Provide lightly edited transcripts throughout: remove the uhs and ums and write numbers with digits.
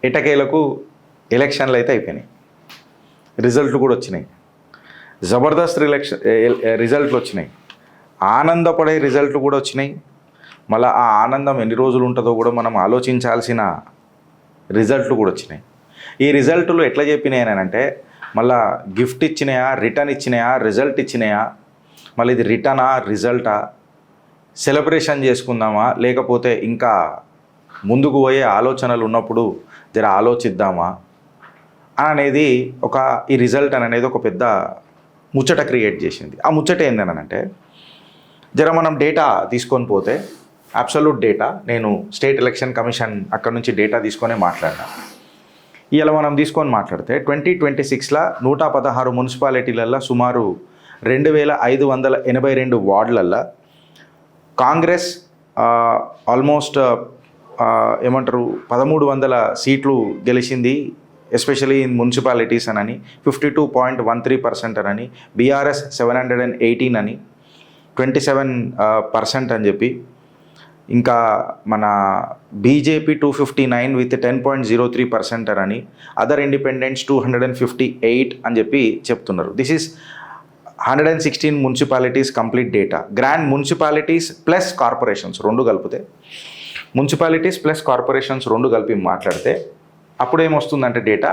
ఎటకేలకు ఎలక్షన్లు అయితే అయిపోయినాయి, రిజల్ట్లు కూడా వచ్చినాయి, జబర్దస్త్ రిజల్ట్లు వచ్చినాయి, ఆనందపడే రిజల్ట్లు కూడా వచ్చినాయి. మళ్ళీ ఆ ఆనందం ఎన్ని రోజులు ఉంటుందో కూడా మనం ఆలోచించాల్సిన రిజల్ట్లు కూడా వచ్చినాయి. ఈ రిజల్ట్లు ఎట్లా చెప్పినాయనంటే మళ్ళీ గిఫ్ట్ ఇచ్చినాయా, రిటర్న్ ఇచ్చినాయా, రిజల్ట్ ఇచ్చినాయా, మళ్ళీ ఇది రిటర్నా రిజల్టా, సెలబ్రేషన్ చేసుకుందామా, లేకపోతే ఇంకా ముందుకు పోయే ఆలోచనలు ఉన్నప్పుడు జర ఆలోచిద్దామా అనేది ఈ రిజల్ట్ అనేది ఒక పెద్ద ముచ్చట క్రియేట్ చేసింది. ఆ ముచ్చట ఏందనంటే జర మనం డేటా తీసుకొని పోతే అబ్సల్యూట్ డేటా, నేను స్టేట్ ఎలక్షన్ కమిషన్ అక్కడ నుంచి డేటా తీసుకొనే మాట్లాడినా. ఇలా మనం తీసుకొని మాట్లాడితే 2026లో 116 మున్సిపాలిటీలల్లో సుమారు 2582 వార్డులల్లో కాంగ్రెస్ ఆల్మోస్ట్ 1300 సీట్లు గెలిచింది, ఎస్పెషలీ ఇన్ మున్సిపాలిటీస్ అని 52.13% అని, బీఆర్ఎస్ 718 అని 27% అని చెప్పి, ఇంకా మన బీజేపీ 259 విత్ 10.03% అని, అదర్ ఇండిపెండెంట్స్ 258 అని చెప్పి చెప్తున్నారు. This is 116 municipalities complete data. Grand municipalities plus corporations రెండు కలిపితే, మున్సిపాలిటీస్ ప్లస్ కార్పొరేషన్స్ రెండు కలిపి మాట్లాడితే అప్పుడు ఏమొస్తుందంటే డేటా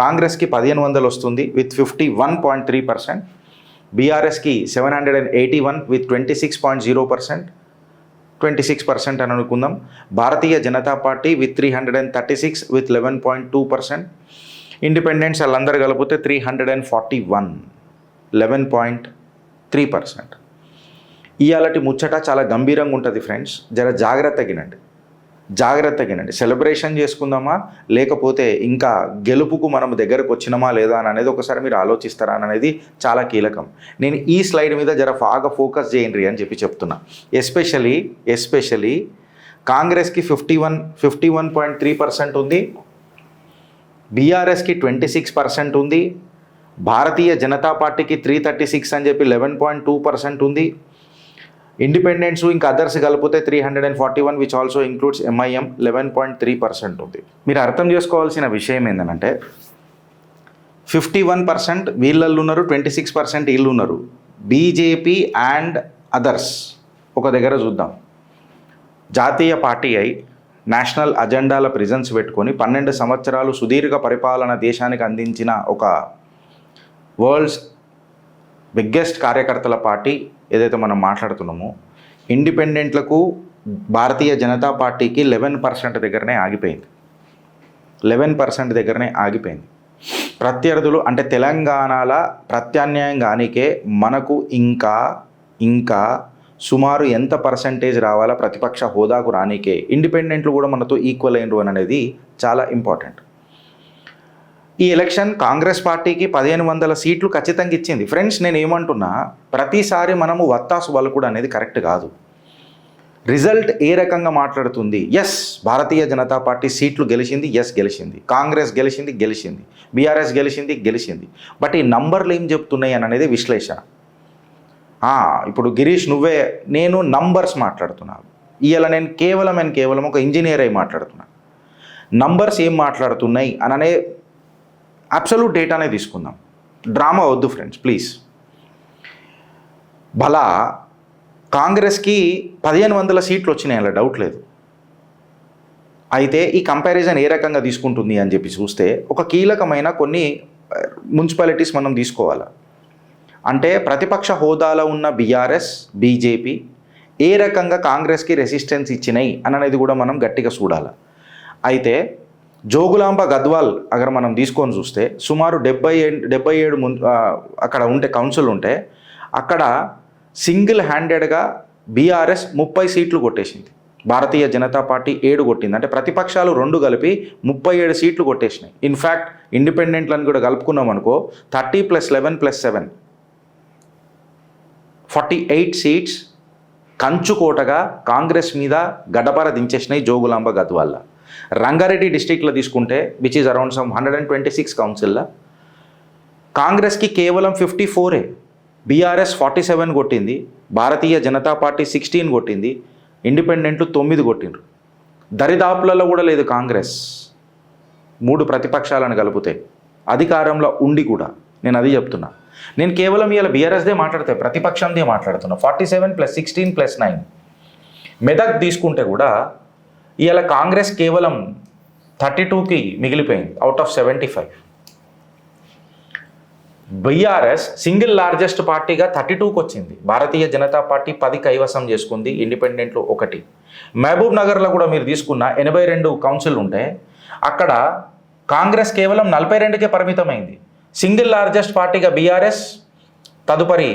కాంగ్రెస్కి 1500 వస్తుంది విత్ 51.3%, బీఆర్ఎస్కి 781 విత్ 26.0%, 26% అని అనుకుందాం. Bharatiya Janata Party with 336 with 11.2%, independents వాళ్ళందరూ కలిపితే 341 11.3%. ఇయాలటి ముచ్చట చాలా గంభీరంగా ఉంటుంది ఫ్రెండ్స్, జర జాగ్రత్తగినండి. సెలబ్రేషన్ చేసుకుందామా, లేకపోతే ఇంకా గెలుపుకు మనం దగ్గరకు వచ్చినామా లేదా అనేది ఒకసారి మీరు ఆలోచిస్తారా అనేది చాలా కీలకం. నేను ఈ స్లైడ్ మీద జర బాగా ఫోకస్ చేయండి అని చెప్పి చెప్తున్నా. ఎస్పెషలీ కాంగ్రెస్కి 51.3% ఉంది, బీఆర్ఎస్కి 26% ఉంది, భారతీయ జనతా పార్టీకి 336 అని చెప్పి 11.2% ఉంది, ఇండిపెండెంట్స్ ఇంకా అదర్స్ కలిపితే 341 విచ్ ఆల్సో ఇంక్లూడ్స్ ఎంఐఎం 11.3% ఉంది. మీరు అర్థం చేసుకోవాల్సిన విషయం ఏంటంటే 51% వీళ్ళల్లో ఉన్నారు, 26% వీళ్ళు ఉన్నారు. బీజేపీ అండ్ అదర్స్ ఒక దగ్గర చూద్దాం. జాతీయ పార్టీ అయి నేషనల్ అజెండాల ప్రెజెన్స్ పెట్టుకొని 12 సంవత్సరాలు సుదీర్ఘ పరిపాలన దేశానికి అందించిన ఒక వరల్డ్స్ బిగ్గెస్ట్ కార్యకర్తల పార్టీ ఏదైతే మనం మాట్లాడుతున్నామో, ఇండిపెండెంట్లకు భారతీయ జనతా పార్టీకి 11% దగ్గరనే ఆగిపోయింది. 11% దగ్గరనే ఆగిపోయింది. ప్రత్యర్థులు అంటే తెలంగాణలో ప్రత్యామ్నాయం కానికే మనకు ఇంకా సుమారు ఎంత పర్సంటేజ్ రావాలా ప్రతిపక్ష హోదాకు రానికే ఇండిపెండెంట్లు కూడా మనతో ఈక్వల్ అయినరు అనేది చాలా ఇంపార్టెంట్. ఈ ఎలక్షన్ కాంగ్రెస్ పార్టీకి 1500 సీట్లు ఖచ్చితంగా ఇచ్చింది. ఫ్రెండ్స్, నేను ఏమంటున్నా, ప్రతిసారి మనము వత్తాసు వలకుడు అనేది కరెక్ట్ కాదు. రిజల్ట్ ఏ రకంగా మాట్లాడుతుంది? ఎస్, భారతీయ జనతా పార్టీ సీట్లు గెలిచింది, ఎస్ గెలిచింది. కాంగ్రెస్ గెలిచింది, బీఆర్ఎస్ గెలిచింది. బట్ ఈ నంబర్లు ఏం చెప్తున్నాయి అని అనేది విశ్లేషణ. ఇప్పుడు గిరీష్ నేను నంబర్స్ మాట్లాడుతున్నాను. ఇవాళ నేను కేవలం ఒక ఇంజనీర్ అయి మాట్లాడుతున్నాను. నంబర్స్ ఏం మాట్లాడుతున్నాయి అననే అబ్సల్యూట్ డేటానే తీసుకుందాం. డ్రామా వద్దు ఫ్రెండ్స్ ప్లీజ్. భలా కాంగ్రెస్కి 1500 సీట్లు వచ్చినాయి, అలా డౌట్ లేదు. అయితే ఈ కంపారిజన్ ఏ రకంగా తీసుకుంటుంది అని చెప్పి చూస్తే ఒక కీలకమైన కొన్ని మున్సిపాలిటీస్ మనం తీసుకోవాలి. అంటే ప్రతిపక్ష హోదాలో ఉన్న బీఆర్ఎస్, బీజేపీ ఏ రకంగా కాంగ్రెస్కి రెసిస్టెన్స్ ఇచ్చినాయి అనేది కూడా మనం గట్టిగా చూడాలి. అయితే జోగులాంబ గద్వాల్ అగర్ మనం తీసుకొని చూస్తే సుమారు 77 అక్కడ కౌన్సిల్ ఉంటే అక్కడ సింగిల్ హ్యాండెడ్గా బీఆర్ఎస్ 30 సీట్లు కొట్టేసింది, భారతీయ జనతా పార్టీ 7 కొట్టింది. అంటే ప్రతిపక్షాలు 2 కలిపి 37 సీట్లు కొట్టేసినాయి. ఇన్ఫ్యాక్ట్ ఇండిపెండెంట్లను కూడా కలుపుకున్నాం అనుకో 30 + 11 + 7 48 సీట్స్ కంచుకోటగా కాంగ్రెస్ మీద గడపర దించేసినాయి జోగులాంబ గద్వాల్ల. రంగారెడ్డి డిస్ట్రిక్ట్లో తీసుకుంటే విచ్ ఈజ్ అరౌండ్ 126 కౌన్సిల్లో కాంగ్రెస్కి కేవలం 54, బీఆర్ఎస్ 47 కొట్టింది, భారతీయ జనతా పార్టీ 16 కొట్టింది, ఇండిపెండెంట్లు 9 కొట్టిండ్రు. దరిదాపులలో కూడా లేదు కాంగ్రెస్. 3 ప్రతిపక్షాలను కలిపితే అధికారంలో ఉండి కూడా. నేను అది చెప్తున్నా. నేను కేవలం ఇవాళ బీఆర్ఎస్దే మాట్లాడితే ప్రతిపక్షందే మాట్లాడుతున్నా. 47 + 16 + 9 మెదక్ తీసుకుంటే కూడా ఇవాళ కాంగ్రెస్ కేవలం 32కి మిగిలిపోయింది out of 75. BRS single largest పార్టీగా 32కి వచ్చింది. భారతీయ జనతా పార్టీ 10 కైవసం చేసుకుంది, ఇండిపెండెంట్లు 1. మహబూబ్ నగర్లో కూడా మీరు తీసుకున్న 82 కౌన్సిల్ ఉంటే అక్కడ కాంగ్రెస్ కేవలం 42కే పరిమితమైంది. సింగిల్ లార్జెస్ట్ పార్టీగా బీఆర్ఎస్, తదుపరి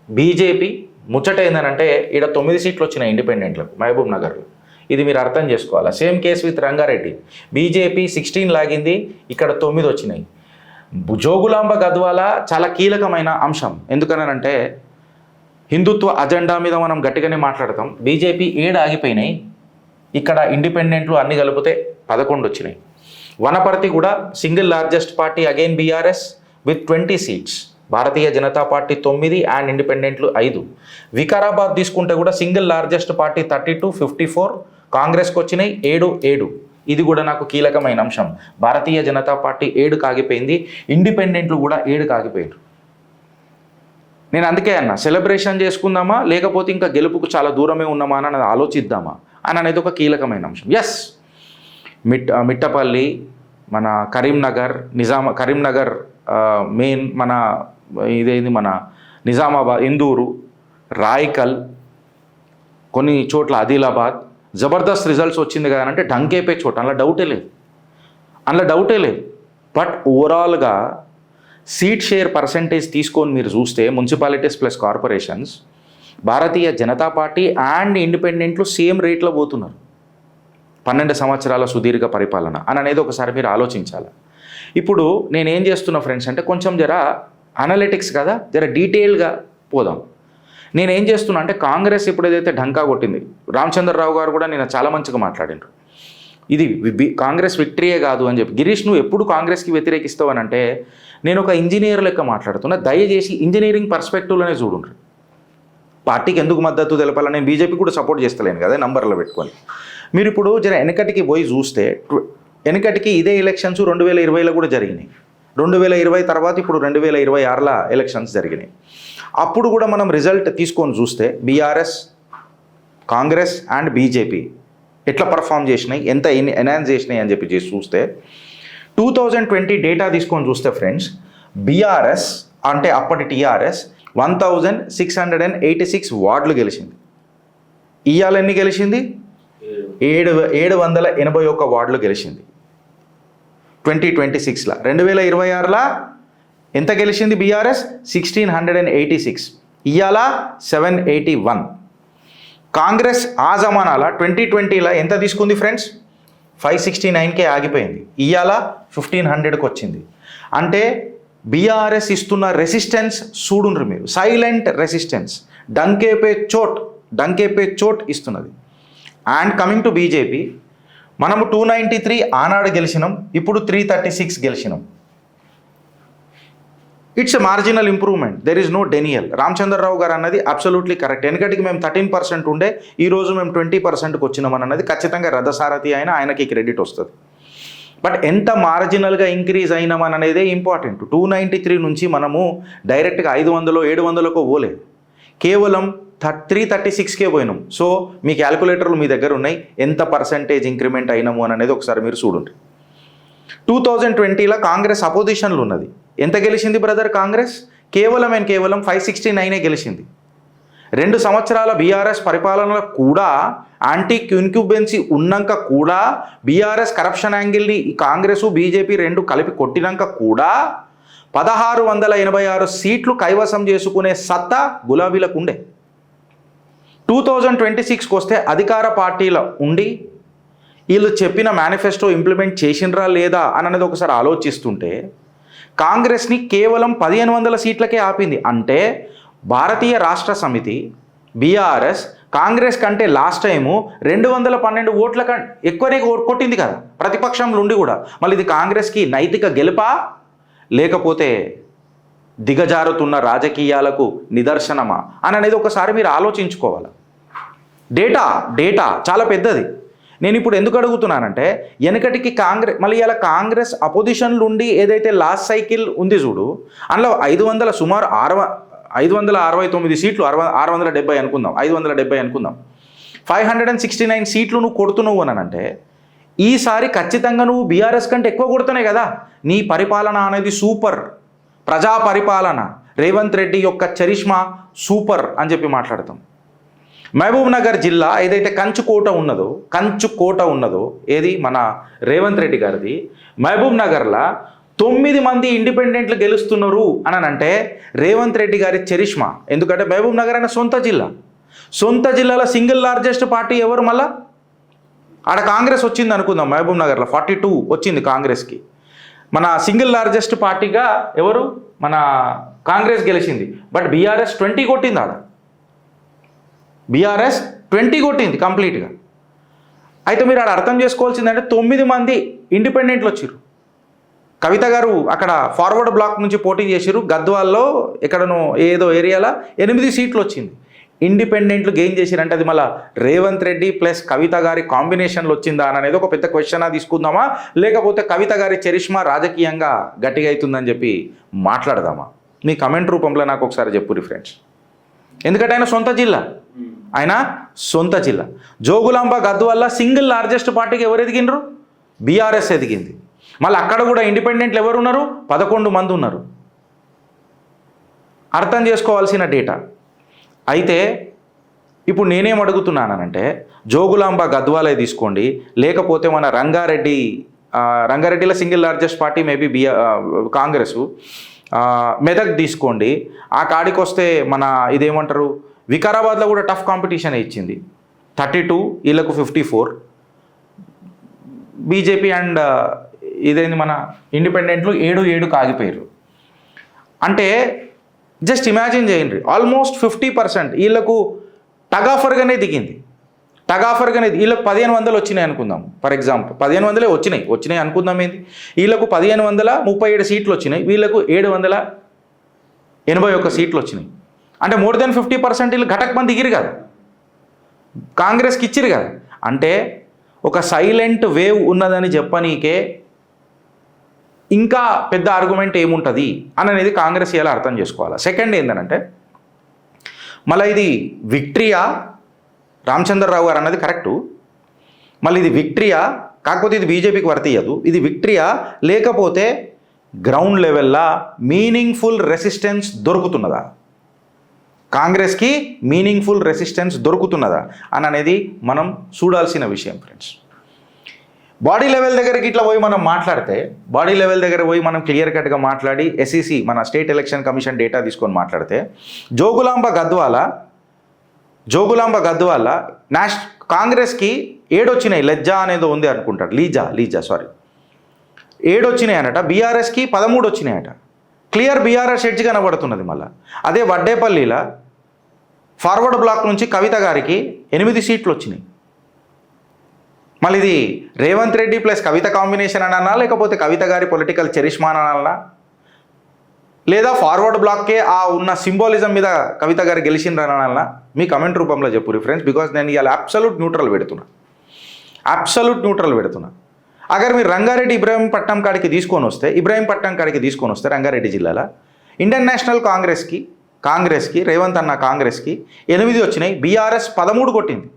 బీజేపీ. ముచ్చట ఏంటంటే ఇక్కడ 9 సీట్లు వచ్చినాయి ఇండిపెండెంట్లకు మహబూబ్ నగర్లో. ఇది మీరు అర్థం చేసుకోవాలా. Same case with Rangareddy. BJP 16 లాగింది, ఇక్కడ 9 వచ్చినాయి. జోగులాంబ గద్వాల చాలా కీలకమైన అంశం. ఎందుకనంటే హిందుత్వ అజెండా మీద మనం గట్టిగానే మాట్లాడతాం. బీజేపీ 7 ఆగిపోయినాయి, ఇక్కడ ఇండిపెండెంట్లు అన్ని కలిపితే 11 వచ్చినాయి. వనపర్తి కూడా single largest party again BRS with 20 seats. Bharatiya Janata Party 9 and ఇండిపెండెంట్లు 5. వికారాబాద్ తీసుకుంటే కూడా సింగిల్ లార్జెస్ట్ పార్టీ 32, 54 కాంగ్రెస్కి వచ్చినాయి 7. ఇది కూడా నాకు కీలకమైన అంశం. భారతీయ జనతా పార్టీ 7 కాగిపోయింది, ఇండిపెండెంట్లు కూడా 7 కాగిపోయారు. నేను అందుకే అన్నా, సెలబ్రేషన్ చేసుకుందామా లేకపోతే ఇంకా గెలుపుకు చాలా దూరమే ఉన్నామా అని ఆలోచిద్దామా అని అనేది ఒక కీలకమైన అంశం. ఎస్, మిట్టపల్లి, మన కరీంనగర్ మెయిన్, మన ఇదేంది మన నిజామాబాద్, ఇందూరు, రాయ్కల్, కొన్ని చోట్ల ఆదిలాబాద్ జబర్దస్త్ రిజల్ట్స్ వచ్చింది కదా అంటే డంకేపే చోట, అందులో డౌటే లేదు. బట్ ఓవరాల్గా సీట్ షేర్ పర్సంటేజ్ తీసుకొని మీరు చూస్తే municipalities plus corporations Bharatiya Janata Party and ఇండిపెండెంట్లు సేమ్ రేట్లో పోతున్నారు. 12 సంవత్సరాల సుదీర్ఘ పరిపాలన అని అనేది ఒకసారి మీరు ఆలోచించాలి. ఇప్పుడు నేనేం చేస్తున్నా ఫ్రెండ్స్ అంటే కొంచెం జర అనలిటిక్స్ కదా, జర డీటెయిల్గా పోదాం. నేనేం చేస్తున్నా అంటే కాంగ్రెస్ ఇప్పుడు ఏదైతే ఢంకా కొట్టింది, రామచంద్రరావు గారు కూడా నేను చాలా మంచిగా మాట్లాడినారు, ఇది కాంగ్రెస్ విక్టరీయే కాదు అని చెప్పి. గిరీష్, నువ్వు ఎప్పుడు కాంగ్రెస్కి వ్యతిరేకిస్తావు అని అంటే నేను ఒక ఇంజనీర్ లెక్క మాట్లాడుతున్నా. దయచేసి ఇంజనీరింగ్ పర్స్పెక్టివ్లోనే చూడండి. పార్టీకి ఎందుకు మద్దతు తెలపాలని నేను బీజేపీ కూడా సపోర్ట్ చేస్తలేను కదా నంబర్లో పెట్టుకొని. మీరు ఇప్పుడు జర వెనకటికి పోయి చూస్తే, వెనకటికి ఇదే ఎలక్షన్స్ 2020లో కూడా జరిగినాయి. 2020 తర్వాత ఇప్పుడు 2026లో ఎలక్షన్స్ జరిగినాయి. అప్పుడు కూడా మనం రిజల్ట్ తీసుకొని చూస్తే బీఆర్ఎస్, కాంగ్రెస్ అండ్ బీజేపీ ఎట్లా పర్ఫామ్ చేసినాయి, ఎంత ఎన్హాన్స్ చేసినాయి అని చెప్పి చేసి చూస్తే 2020 డేటా తీసుకొని చూస్తే ఫ్రెండ్స్, బీఆర్ఎస్ అంటే అప్పటి టీఆర్ఎస్ 1686 వార్డులు గెలిచింది. ఇవాళ ఎన్ని గెలిచింది? 781 వార్డులు గెలిచింది 2026లో. 2026లో ఎంత గెలిచింది బీఆర్ఎస్? 1686. ఇవాళ 781. కాంగ్రెస్ ఆ జమానాల 2020లో ఎంత తీసుకుంది ఫ్రెండ్స్? 569కే ఆగిపోయింది. ఇవాళ 1500కి వచ్చింది. అంటే బీఆర్ఎస్ ఇస్తున్న రెసిస్టెన్స్ చూడుండ్రు మీరు, సైలెంట్ రెసిస్టెన్స్, డంకేపే చోట్ ఇస్తున్నది. అండ్ కమింగ్ టు బీజేపీ, మనము 293 ఆనాడు గెలిచినాం, ఇప్పుడు 336 గెలిచినాం. It's a marginal improvement, there is no denial. Ramachandra Rao గారు అన్నది అబ్సల్యూట్లీ కరెక్ట్. ఎందుకంటే మేము 13% ఉండే, ఈరోజు మేము 20%కి వచ్చినామని అన్నది ఖచ్చితంగా రథసారథి ఆయనకి క్రెడిట్ వస్తుంది. బట్ ఎంత మార్జినల్గా ఇంక్రీజ్ అయినామని అనేదే ఇంపార్టెంట్. 293 నుంచి మనము డైరెక్ట్గా 500, 700కో పోలేదు, కేవలం 336కే పోయినాం. సో మీ క్యాలిక్యులేటర్లు మీ దగ్గర ఉన్నాయి, ఎంత పర్సంటేజ్ ఇంక్రిమెంట్ అయినాము అని అనేది ఒకసారి మీరు చూడండి. 2020లో కాంగ్రెస్ అపోజిషన్లు ఉన్నది, ఎంత గెలిచింది బ్రదర్ కాంగ్రెస్? కేవలం 569 గెలిచింది. 2 సంవత్సరాల బీఆర్ఎస్ పరిపాలనలో కూడా యాంటీ ఇన్క్యూబెన్సీ ఉన్నాక కూడా, బీఆర్ఎస్ కరప్షన్ యాంగిల్ని కాంగ్రెస్ బీజేపీ 2 కలిపి కొట్టినాక కూడా 1686 సీట్లు కైవసం చేసుకునే సత్తా గులాబీలకు ఉండే. 2026కి వస్తే అధికార పార్టీలో ఉండి వీళ్ళు చెప్పిన మేనిఫెస్టో ఇంప్లిమెంట్ చేసినరా లేదా అని అనేది ఒకసారి ఆలోచిస్తుంటే కాంగ్రెస్ని కేవలం 1500 సీట్లకే ఆపింది. అంటే భారతీయ రాష్ట్ర సమితి బీఆర్ఎస్ కాంగ్రెస్ కంటే లాస్ట్ టైము 212 ఓట్ల ఎక్కువనే కొట్టింది కదా ప్రతిపక్షంలో ఉండి కూడా. మళ్ళీ ఇది కాంగ్రెస్కి నైతిక గెలుపా లేకపోతే దిగజారుతున్న రాజకీయాలకు నిదర్శనమా అని అనేది ఒకసారి మీరు ఆలోచించుకోవాలి. డేటా చాలా పెద్దది. నేను ఇప్పుడు ఎందుకు అడుగుతున్నానంటే వెనకటికి కాంగ్రెస్ మళ్ళీ ఇలా కాంగ్రెస్ అపోజిషన్లు ఉండి ఏదైతే లాస్ట్ సైకిల్ ఉంది చూడు, అందులో 500 సుమారు 569 సీట్లు 670 అనుకుందాం, 570 అనుకుందాం, 569 సీట్లు నువ్వు కొడుతున్నావు అని అంటే ఈసారి ఖచ్చితంగా నువ్వు బీఆర్ఎస్ కంటే ఎక్కువ కొడుతున్నాయి కదా. నీ పరిపాలన అనేది సూపర్, ప్రజా పరిపాలన, రేవంత్ రెడ్డి యొక్క చరిష్మా సూపర్ అని చెప్పి మాట్లాడతాం. మహబూబ్ నగర్ జిల్లా ఏదైతే కంచుకోట ఉన్నదో ఏది మన రేవంత్ రెడ్డి గారిది, మహబూబ్ నగర్లో 9 మంది ఇండిపెండెంట్లు గెలుస్తున్నారు అని అంటే రేవంత్ రెడ్డి గారి చరిష్మా. ఎందుకంటే మహబూబ్ నగర్ అనే సొంత జిల్లాలో సింగిల్ లార్జెస్ట్ పార్టీ ఎవరు? మళ్ళా ఆడ కాంగ్రెస్ వచ్చింది అనుకుందాం, మహబూబ్ నగర్లో 42 వచ్చింది కాంగ్రెస్కి. మన సింగిల్ లార్జెస్ట్ పార్టీగా ఎవరు? మన కాంగ్రెస్ గెలిచింది. బట్ బీఆర్ఎస్ 20 కొట్టింది. ఆడ బీఆర్ఎస్ 20 కొట్టింది కంప్లీట్గా. అయితే మీరు ఆడ అర్థం చేసుకోవాల్సిందంటే 9 మంది ఇండిపెండెంట్లు వచ్చారు. కవిత గారు అక్కడ ఫార్వర్డ్ బ్లాక్ నుంచి పోటీ చేశారు. గద్వాల్లో ఎక్కడనో ఏదో ఏరియాలో 8 సీట్లు వచ్చింది. ఇండిపెండెంట్లు గెయిన్ చేశారంటే అది మళ్ళీ రేవంత్ రెడ్డి ప్లస్ కవిత గారి కాంబినేషన్లో వచ్చిందా అనేది ఒక పెద్ద క్వశ్చన్ తీసుకుందామా, లేకపోతే కవిత గారి చరిష్మా రాజకీయంగా గట్టిగా అవుతుందని చెప్పి మాట్లాడదామా? మీ కమెంట్ రూపంలో నాకు ఒకసారి చెప్పుర్రి ఫ్రెండ్స్. ఎందుకంటే ఆయన సొంత జిల్లా జోగులాంబ గద్వాల సింగిల్ లార్జెస్ట్ పార్టీకి ఎవరు ఎదిగినరు? బీఆర్ఎస్ ఎదిగింది. మళ్ళీ అక్కడ కూడా ఇండిపెండెంట్లు ఎవరు ఉన్నారు? 11 మంది ఉన్నారు. అర్థం చేసుకోవాల్సిన డేటా. అయితే ఇప్పుడు నేనేం అడుగుతున్నానంటే జోగులాంబ గద్వాలే తీసుకోండి, లేకపోతే మన రంగారెడ్డిలో single largest party maybe Congress, Medak తీసుకోండి. ఆ కాడికి వస్తే మన ఇదేమంటారు వికారాబాద్లో కూడా టఫ్ కాంపిటీషన్ ఇచ్చింది. 32 వీళ్ళకు 54. బీజేపీ అండ్ ఇదేంది మన ఇండిపెండెంట్లు 7 ఆగిపోయారు. అంటే జస్ట్ ఇమాజిన్ చేయండి, ఆల్మోస్ట్ 50% వీళ్ళకు టగాఫర్గానే దిగింది. వీళ్ళకు 1500 వచ్చినాయి అనుకుందాం. ఫర్ ఎగ్జాంపుల్ 1500 వచ్చినాయి అనుకుందాం. ఏంది వీళ్ళకు 1537 సీట్లు వచ్చినాయి, వీళ్ళకు 781 సీట్లు వచ్చినాయి. అంటే మోర్ దెన్ 50% వీళ్ళు ఘటక్ మంది దిగిరు కదా, కాంగ్రెస్కి ఇచ్చిరు కదా. అంటే ఒక సైలెంట్ వేవ్ ఉన్నదని చెప్పనీకే ఇంకా పెద్ద ఆర్గ్యుమెంట్ ఏముంటుంది అనేది కాంగ్రెస్ ఇలా అర్థం చేసుకోవాలి. సెకండ్ ఏంటంటే మళ్ళీ ఇది విక్టరీయా, రామచంద్రరావు గారు అన్నది కరెక్టు, మళ్ళీ ఇది విక్టరీయా, కాకపోతే ఇది బీజేపీకి వర్తియదు. ఇది విక్టరీయా లేకపోతే గ్రౌండ్ లెవెల్లా మీనింగ్ఫుల్ రెసిస్టెన్స్ దొరుకుతున్నదా, కాంగ్రెస్కి మీనింగ్ఫుల్ రెసిస్టెన్స్ దొరుకుతున్నదా అనేది మనం చూడాల్సిన విషయం ఫ్రెండ్స్. బాడీ లెవెల్ దగ్గరికి ఇట్లా పోయి మనం మాట్లాడితే, బాడీ లెవెల్ దగ్గర పోయి మనం క్లియర్ కట్గా మాట్లాడి ఎస్ఈసి మన స్టేట్ ఎలక్షన్ కమిషన్ డేటా తీసుకొని మాట్లాడితే జోగులాంబ గద్వాల కాంగ్రెస్కి 7 వచ్చినాయి. లెజ్జా అనేది ఉంది అనుకుంటాడు, లీజా 7 వచ్చినాయి అనట. బీఆర్ఎస్కి 13 వచ్చినాయట. క్లియర్ బీఆర్ఎస్ ఎడ్జ్ కనబడుతున్నది. మళ్ళీ అదే వడ్డేపల్లిలో ఫార్వర్డ్ బ్లాక్ నుంచి కవిత గారికి 8 సీట్లు వచ్చినాయి. మళ్ళీ ఇది రేవంత్ రెడ్డి ప్లస్ కవిత కాంబినేషన్ అనాలా, లేకపోతే కవిత గారి పొలిటికల్ చరిష్మా అనాలా, లేదా ఫార్వర్డ్ బ్లాక్కే ఆ ఉన్న సింబాలిజం మీద కవిత గారు గెలిచిండ్రు అనాలా? మీ కమెంట్ రూపంలో చెప్పు రిఫరెన్స్. బికాజ్ నేను ఇవాళ అబ్సల్యూట్ న్యూట్రల్ పెడుతున్నా. అగర్ మీరు రంగారెడ్డి ఇబ్రాహీంపట్నం కాడికి తీసుకొని వస్తే రంగారెడ్డి జిల్లాలో ఇండియన్ నేషనల్ కాంగ్రెస్కి రేవంత్ అన్న కాంగ్రెస్కి 8 వచ్చినాయి, బీఆర్ఎస్ 13 కొట్టింది.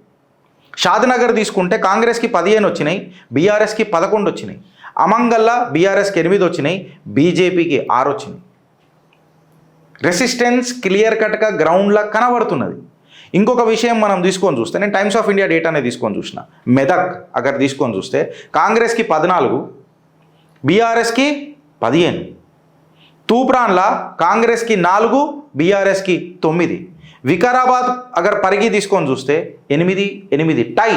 షాద్నగర్ తీసుకుంటే కాంగ్రెస్కి 15 వచ్చినాయి, బీఆర్ఎస్కి 11 వచ్చినాయి. అమంగల్లా బీఆర్ఎస్కి 8 వచ్చినాయి, బీజేపీకి 6 వచ్చినాయి. రెసిస్టెన్స్ క్లియర్ కట్గా గ్రౌండ్లో కనబడుతున్నది. ఇంకొక విషయం మనం తీసుకొని చూస్తే, నేను టైమ్స్ ఆఫ్ ఇండియా డేటానే తీసుకొని చూసిన, మెదక్ అక్కడ తీసుకొని చూస్తే కాంగ్రెస్కి 14, బీఆర్ఎస్కి 15. తూప్రాన్లా కాంగ్రెస్కి 4, బీఆర్ఎస్కి 9. వికారాబాద్ అగర్ పరిగి తీసుకొని చూస్తే 8 టై.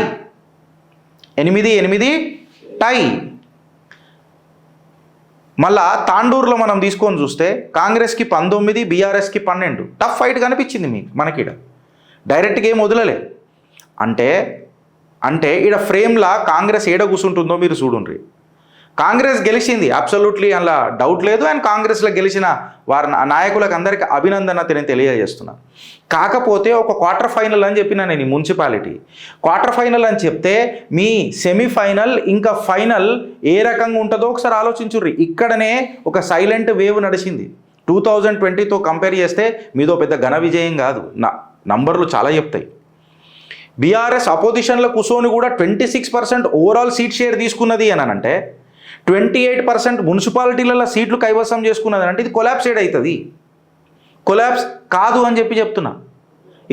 8 టై. మళ్ళా తాండూరులో మనం తీసుకొని చూస్తే కాంగ్రెస్కి 19, బీఆర్ఎస్కి 12. టఫ్ ఫైట్ కనిపించింది మనకిడ, డైరెక్ట్గా ఏం వదలలే. అంటే ఈడ ఫ్రేమ్లా కాంగ్రెస్ ఏడ కూర్చుంటుందో మీరు చూడండి. కాంగ్రెస్ గెలిచింది, అబ్సల్యూట్లీ అలా డౌట్ లేదు. అండ్ కాంగ్రెస్లో గెలిచిన వారి నాయకులకు అందరికీ అభినందన నేను తెలియజేస్తున్నాను. కాకపోతే ఒక క్వార్టర్ ఫైనల్ అని చెప్పిన నేను ఈ మున్సిపాలిటీ క్వార్టర్ ఫైనల్ అని చెప్తే మీ సెమీఫైనల్ ఇంకా ఫైనల్ ఏ రకంగా ఉంటుందో ఒకసారి ఆలోచించుర్రి. ఇక్కడనే ఒక సైలెంట్ వేవ్ నడిచింది. 2020తో కంపేర్ చేస్తే మీదో పెద్ద ఘన విజయం కాదు, నంబర్లు చాలా చెప్తాయి. బీఆర్ఎస్ అపోజిషన్లో కూర్చొని కూడా 26% ఓవరాల్ సీట్ షేర్ తీసుకున్నది అని అంటే 28% మున్సిపాలిటీలలో సీట్లు కైవసం చేసుకున్నది అంటే ఇది కొలాప్సేడ్ అవుతుంది. కొలాప్స్ కాదు అని చెప్తున్నా.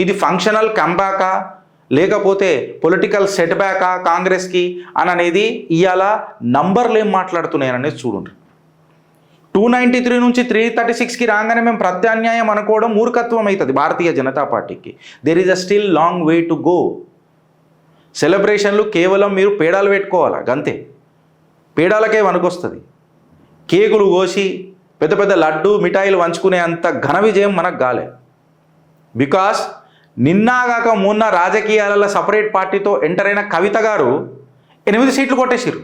ఇది ఫంక్షనల్ కంబ్యాకా లేకపోతే పొలిటికల్ సెట్ బ్యాకా కాంగ్రెస్కి అని అనేది ఇవాళ నంబర్లు ఏం మాట్లాడుతున్నాయని అనేది చూడండి. 293 నుంచి 336కి రాగానే మేము ప్రత్యామ్నాయం అనుకోవడం మూర్ఖత్వం అవుతుంది భారతీయ జనతా పార్టీకి. There is a still long way to go. సెలబ్రేషన్లు కేవలం మీరు పేడాలు పెట్టుకోవాలా, గంతే. పేడాలకే వనుకొస్తుంది. కేకులు కోసి పెద్ద పెద్ద లడ్డు మిఠాయిలు వంచుకునే అంత ఘన విజయం మనకు గాలే. బికాస్ నిన్నాగాక మొన్న రాజకీయాలలో సపరేట్ పార్టీతో ఎంటర్ అయిన కవిత గారు 8 సీట్లు కొట్టేసిర్రు.